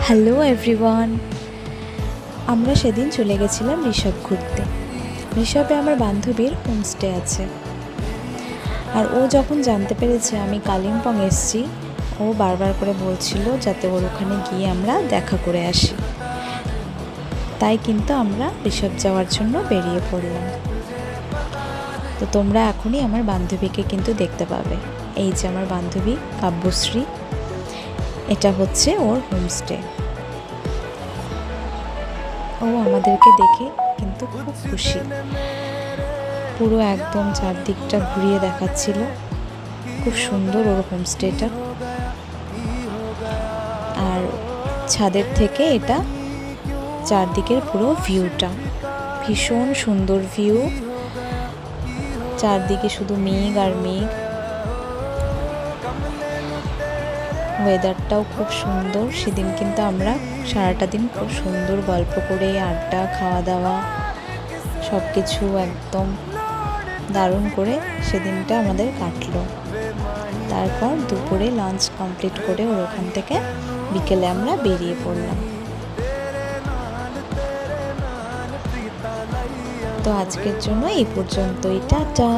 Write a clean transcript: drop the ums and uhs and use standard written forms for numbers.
Hello everyone, আমরা সেদিন চলে গেছিলাম ঋষভ ঘুরতে। ঋষভে আমার বান্ধবীর হোমস্টে আছে, আর ও যখন জানতে পেরেছে আমি কালিম্পং এসেছি, ও বারবার করে বলছিল যাতে ওর ওখানে গিয়ে আমরা দেখা করে আসি। তাই কিন্তু আমরা ঋষভ যাওয়ার জন্য বেরিয়ে পড়লাম। তো তোমরা এখনই আমার বান্ধবীকে কিন্তু দেখতে পাবে। এই যে আমার বান্ধবী কাব্যশ্রী, এটা হচ্ছে ওর হোমস্টে। ও আমাদেরকে দেখে কিন্তু খুব খুশি, পুরো একদম চারদিকটা ঘুরিয়ে দেখাচ্ছিল। খুব সুন্দর ওর হোমস্টেটা, আর ছাদের থেকে এটা চারদিকের পুরো ভিউটা ভীষণ সুন্দর ভিউ। চারদিকে শুধু মেঘ আর মেঘ, ওয়েদারটাও খুব সুন্দর। সেদিন কিন্তু আমরা সারাটা দিন খুব সুন্দর গল্প করে, আড্ডা, খাওয়া দাওয়া সব কিছু একদম দারুণ করে সেদিনটা আমাদের কাটলো। তারপর দুপুরে লাঞ্চ কমপ্লিট করে ওর ওখান থেকে বিকেলে আমরা বেরিয়ে পড়লাম। তো আজকের জন্য এই পর্যন্তই, টাটা।